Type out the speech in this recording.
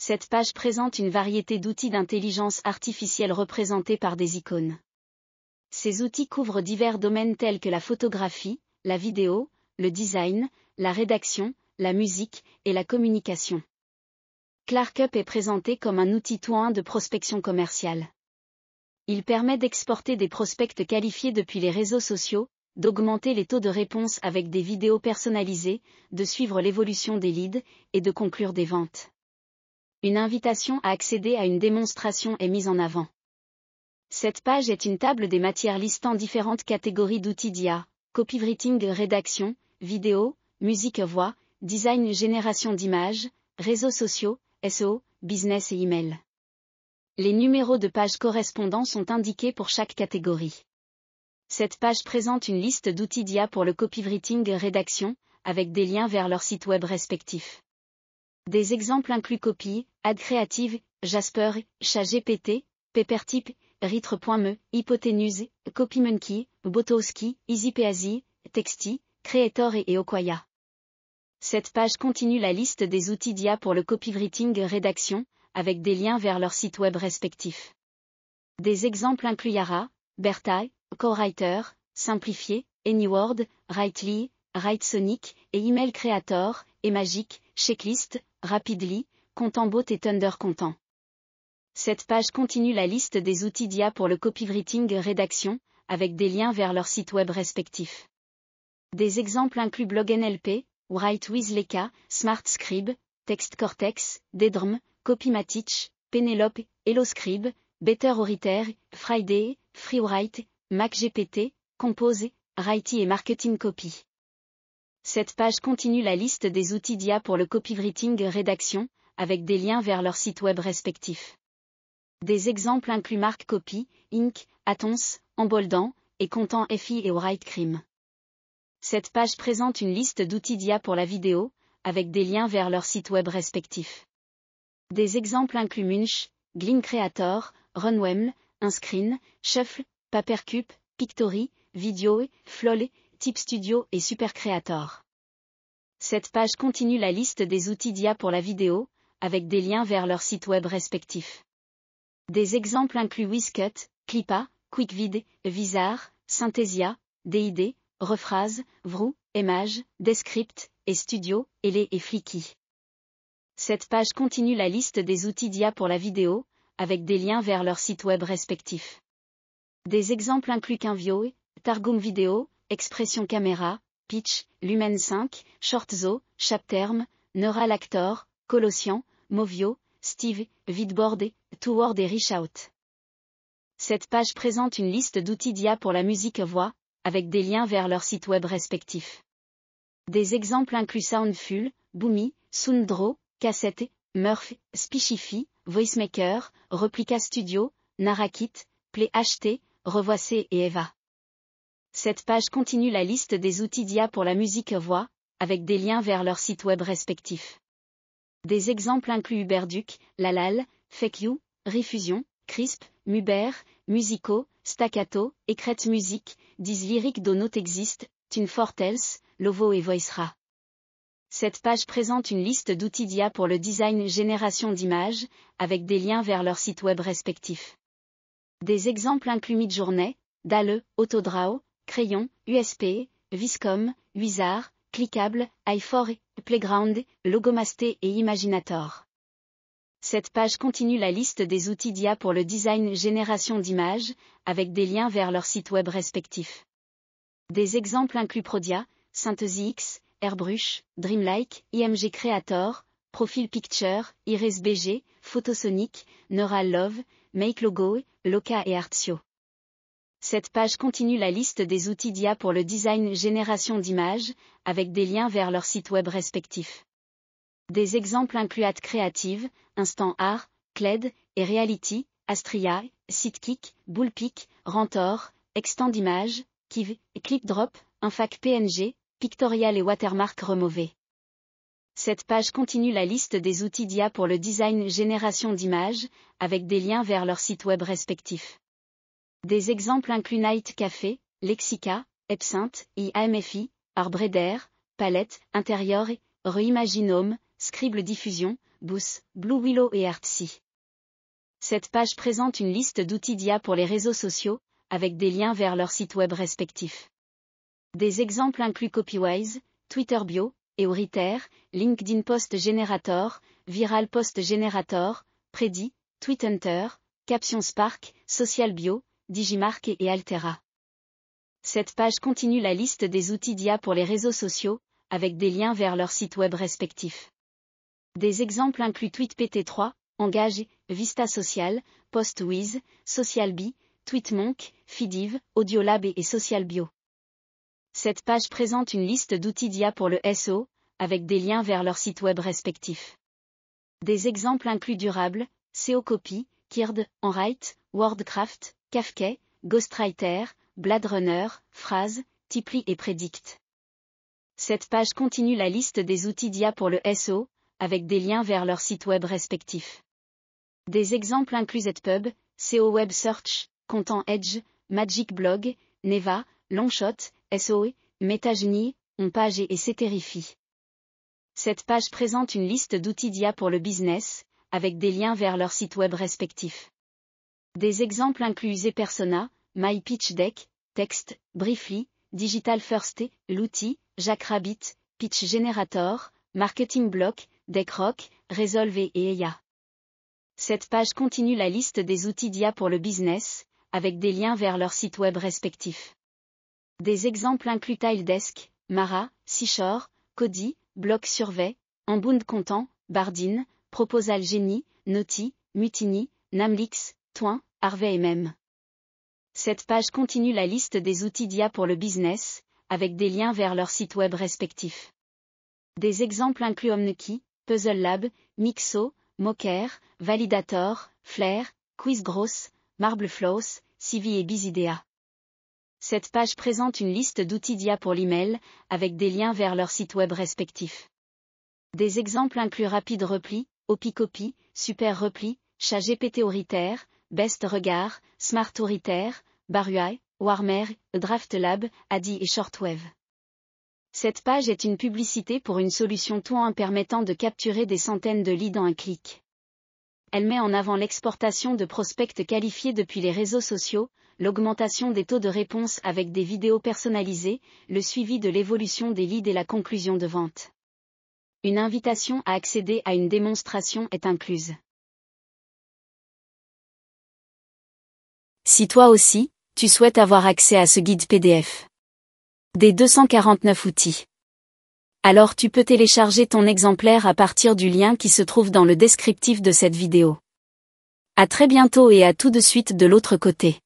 Cette page présente une variété d'outils d'intelligence artificielle représentés par des icônes. Ces outils couvrent divers domaines tels que la photographie, la vidéo, le design, la rédaction, la musique et la communication. ClarkUp est présenté comme un outil tout-in de prospection commerciale. Il permet d'exporter des prospects qualifiés depuis les réseaux sociaux, d'augmenter les taux de réponse avec des vidéos personnalisées, de suivre l'évolution des leads, et de conclure des ventes. Une invitation à accéder à une démonstration est mise en avant. Cette page est une table des matières listant différentes catégories d'outils d'IA, copywriting, rédaction, vidéo, musique, voix, design, génération d'images, réseaux sociaux, SEO, business et email. Les numéros de pages correspondants sont indiqués pour chaque catégorie. Cette page présente une liste d'outils d'IA pour le copywriting rédaction, avec des liens vers leurs sites web respectifs. Des exemples incluent Copy, Ad Creative, Jasper, ChatGPT, Papertip, Ritre.me, Hypotenuse, CopyMonkey, Botowski, EasyPeasy, Texty, Creator et Okoya. Cette page continue la liste des outils d'IA pour le copywriting rédaction, avec des liens vers leurs sites web respectifs. Des exemples incluent Yara, Bertha, CoWriter, Simplifié, AnyWord, Writely, WriteSonic, et Email Creator, eMagic, Checklist, Rapidly, Contenbot et Thunder Content. Cette page continue la liste des outils d'IA pour le copywriting rédaction, avec des liens vers leurs sites web respectifs. Des exemples incluent BlogNLP, WriteWith, SmartScribe, TextCortex, Dedrm, Copymatic, Penelope, HelloScribe, BetterWriter, Friday, FreeWrite, MacGPT, Compose, Wrighty et Marketing Copy. Cette page continue la liste des outils d'IA pour le copywriting rédaction, avec des liens vers leurs sites web respectifs. Des exemples incluent Mark Copy, Inc., Atons, Embolden, et Content FI et WriteCrim. Cette page présente une liste d'outils d'IA pour la vidéo, avec des liens vers leurs sites web respectifs. Des exemples incluent Munch, Glean Creator, Runwell, Unscreen, Shuffle, Papercup, Pictory, Video, Flol, Tip Studio et Super Creator. Cette page continue la liste des outils d'IA pour la vidéo, avec des liens vers leurs sites web respectifs. Des exemples incluent WizCut, Clipa, QuickVid, Visar, Synthesia, DID, Rephrase, Vroo, Image, Descript, et Studio, Ele et Flicky. Cette page continue la liste des outils d'IA pour la vidéo, avec des liens vers leurs sites web respectifs. Des exemples incluent Quinvio, Targum Video, Expression Caméra, Pitch, Lumen 5, Shortzo, Chapterm, Neural Actor, Colossian, Movio, Steve, Vidboard, Toword et ReachOut. Cette page présente une liste d'outils d'IA pour la musique voix, avec des liens vers leurs sites web respectifs. Des exemples incluent Soundful, Boomy, Sounddraw, Cassette, Murph, Speechify, Voicemaker, Replica Studio, Narakit, PlayHT, Revoicé et Eva. Cette page continue la liste des outils d'IA pour la musique voix, avec des liens vers leurs sites web respectifs. Des exemples incluent Uberduc, Lalal, FakeU, Refusion, Crisp, Muber, Musico, Staccato, Ecret Music, Diz Lyric Do Not Exist, TuneForTels, Lovo et Voicera. Cette page présente une liste d'outils d'IA pour le design génération d'images, avec des liens vers leurs sites web respectifs. Des exemples incluent Midjourney, Dall, Autodraw, Crayon, USP, Viscom, Wizard, Clickable, i4, Playground, Logomasté et Imaginator. Cette page continue la liste des outils d'IA pour le design génération d'images, avec des liens vers leurs sites web respectifs. Des exemples incluent Prodia, SynthesyX, Airbrush, Dreamlike, IMG Creator, Profile Picture, IrisBG, Photosonic, Neural Love, Make Logo, Loca et Artsio. Cette page continue la liste des outils d'IA pour le design génération d'images, avec des liens vers leurs sites web respectifs. Des exemples incluent Ad Creative, Instant Art, Cled, et Reality, Astria, Sidekick, Bullpick, Rantor, Extend Image, Kiv, ClipDrop, Infac PNG, Pictorial et Watermark Remove. Cette page continue la liste des outils d'IA pour le design génération d'images, avec des liens vers leurs sites web respectifs. Des exemples incluent Night Café, Lexica, Epsynth, IAMFI, Arbreder, Palette, Intérieur, Reimaginome, Scribble Diffusion, Boost, Blue Willow et Artsy. Cette page présente une liste d'outils d'IA pour les réseaux sociaux, avec des liens vers leurs sites web respectifs. Des exemples incluent Copywise, Twitter Bio, Euriter, LinkedIn Post Generator, Viral Post Generator, Predi, TweetHunter, Caption Spark, Social Bio, Digimark et Altera. Cette page continue la liste des outils d'IA pour les réseaux sociaux, avec des liens vers leurs sites web respectifs. Des exemples incluent TweetPT3, Engage, Vista Social, PostWiz, SocialBee, TweetMonk, Feedive, Audiolab et SocialBio. Cette page présente une liste d'outils d'IA pour le SEO, avec des liens vers leurs sites web respectifs. Des exemples incluent Durable, SEOcopy, Kird, Enwrite, Wordcraft, Kafka, Ghostwriter, BladeRunner, Phrase, Tiply et Predict. Cette page continue la liste des outils d'IA pour le SEO, avec des liens vers leurs sites web respectifs. Des exemples incluent ZPub, SEO Web Search, Content Edge, Magic Blog, Neva, Longshot, SOE, MetaGenie, OnPage et Ceterify. Cette page présente une liste d'outils d'IA pour le business, avec des liens vers leurs sites web respectifs. Des exemples incluent Zepersona, MyPitchDeck, Text, Briefly, Digital First, l'outil, Jackrabbit, Pitch Generator, Marketing Block, Deckrock, Resolve et EIA. Cette page continue la liste des outils d'IA pour le business, avec des liens vers leurs sites web respectifs. Des exemples incluent Tiledesk, Mara, Seashore, Kodi, Block Survey, Embound Content, Bardin, Proposal Genie, Naughty, Mutiny, Namlix, Twin, Harvey et même. Cette page continue la liste des outils d'IA pour le business, avec des liens vers leurs sites web respectifs. Des exemples incluent Omnekey, Puzzle Lab, Mixo, Mocker, Validator, Flare, QuizGross, MarbleFlows, Civi et Bizidea. Cette page présente une liste d'outils d'IA pour l'email, avec des liens vers leurs sites web respectifs. Des exemples incluent Rapid Reply, OpiCopy, Super Reply, ChatGPT Euriter, Best Regard, Smart Euriter, Barui, Warmer, DraftLab, Adi et Shortwave. Cette page est une publicité pour une solution Twin permettant de capturer des centaines de leads en un clic. Elle met en avant l'exportation de prospects qualifiés depuis les réseaux sociaux, l'augmentation des taux de réponse avec des vidéos personnalisées, le suivi de l'évolution des leads et la conclusion de vente. Une invitation à accéder à une démonstration est incluse. Si toi aussi, tu souhaites avoir accès à ce guide PDF des 249 outils, alors tu peux télécharger ton exemplaire à partir du lien qui se trouve dans le descriptif de cette vidéo. À très bientôt et à tout de suite de l'autre côté.